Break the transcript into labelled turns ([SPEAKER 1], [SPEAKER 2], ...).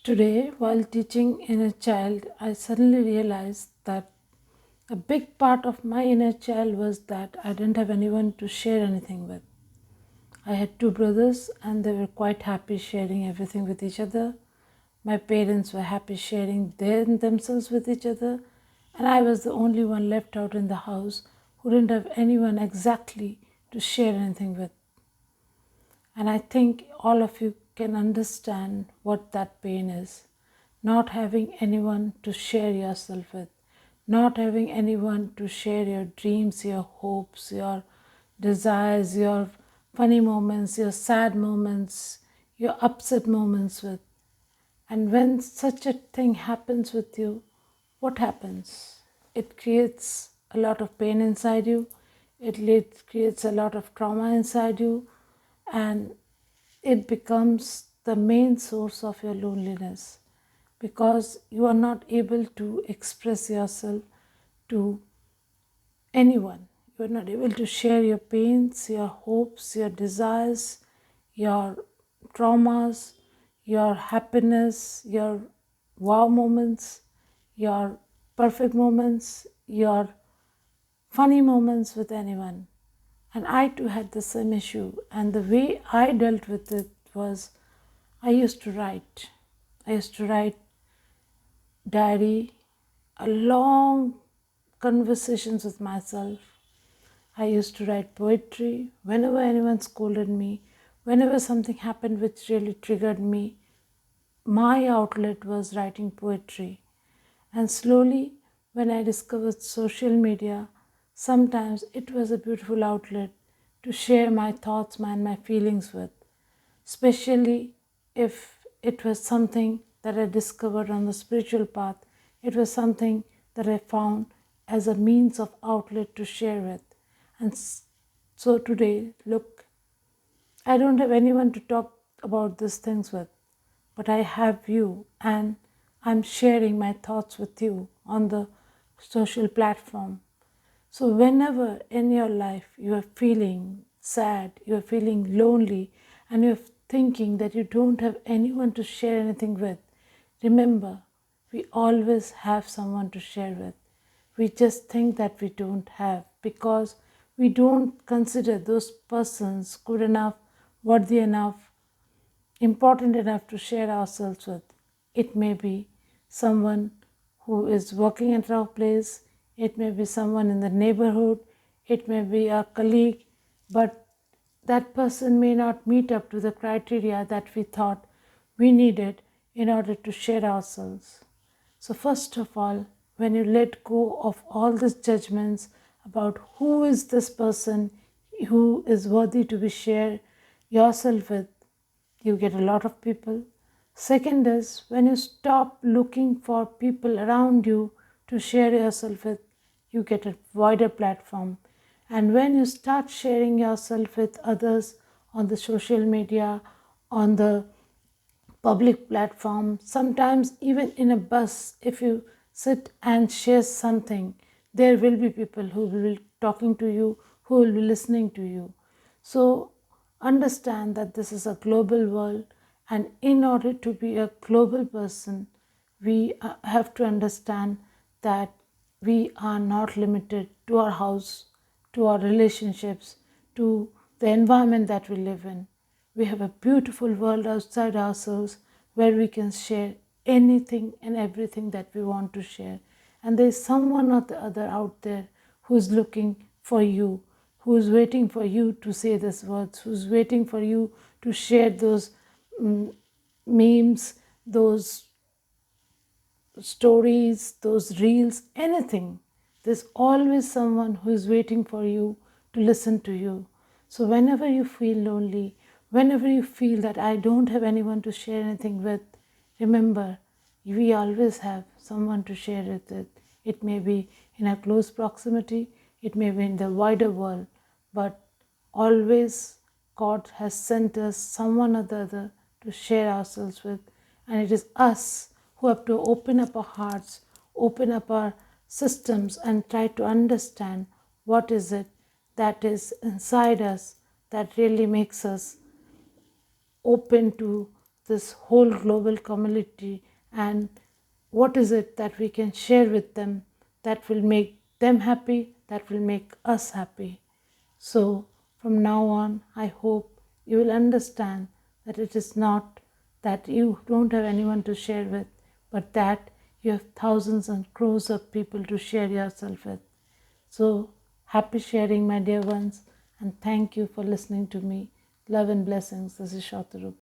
[SPEAKER 1] Today, while teaching inner child, I suddenly realized that a big part of my inner child was that I didn't have anyone to share anything with. I had two brothers and they were quite happy sharing everything with each other. My parents were happy sharing themselves with each other, and I was the only one left out in the house who didn't have anyone exactly to share anything with. And I think all of you can understand what that pain is. Not having anyone to share yourself with, not having anyone to share your dreams, your hopes, your desires, your funny moments, your sad moments, your upset moments with. And when such a thing happens with you, what happens? It creates a lot of pain inside you, creates a lot of trauma inside you, and it becomes the main source of your loneliness because you are not able to express yourself to anyone. You are not able to share your pains, your hopes, your desires, your traumas, your happiness, your wow moments, your perfect moments, your funny moments with anyone. And I too had the same issue. And the way I dealt with it was I used to write. I used to write diary, a long conversations with myself. I used to write poetry whenever anyone scolded me, whenever something happened which really triggered me. My outlet was writing poetry. And slowly, when I discovered social media, sometimes it was a beautiful outlet to share my thoughts and my feelings with, especially if it was something that I discovered on the spiritual path. It was something that I found as a means of outlet to share with. And so today, look, I don't have anyone to talk about these things with, but I have you, and I'm sharing my thoughts with you on the social platform. So, whenever in your life you are feeling sad, you are feeling lonely, and you're thinking that you don't have anyone to share anything with, remember, we always have someone to share with. We just think that we don't have because we don't consider those persons good enough, worthy enough, important enough to share ourselves with. It may be someone who is working at our place, it may be someone in the neighborhood, it may be a colleague, but that person may not meet up to the criteria that we thought we needed in order to share ourselves. So, first of all, when you let go of all these judgments about who is this person who is worthy to be shared yourself with, you get a lot of people. Second is when you stop looking for people around you to share yourself with, you get a wider platform. And when you start sharing yourself with others on the social media, on the public platform, sometimes even in a bus, if you sit and share something, there will be people who will be talking to you, who will be listening to you. So understand that this is a global world, and in order to be a global person, we have to understand that we are not limited to our house, to our relationships, to the environment that we live in. We have a beautiful world outside ourselves where we can share anything and everything that we want to share. And there is someone or the other out there who is looking for you, who is waiting for you to say these words, who is waiting for you to share those memes, those stories, those reels, anything. There's always someone who is waiting for you to listen to you. So, whenever you feel lonely, whenever you feel that I don't have anyone to share anything with, remember, we always have someone to share it with. It may be in a close proximity, it may be in the wider world, but always God has sent us someone or the other to share ourselves with, and it is us who have to open up our hearts, open up our systems, and try to understand what is it that is inside us that really makes us open to this whole global community, and what is it that we can share with them that will make them happy, that will make us happy. So from now on, I hope you will understand that it is not that you don't have anyone to share with, but that you have thousands and crores of people to share yourself with. So happy sharing, my dear ones, and thank you for listening to me. Love and blessings. This is Shatarup.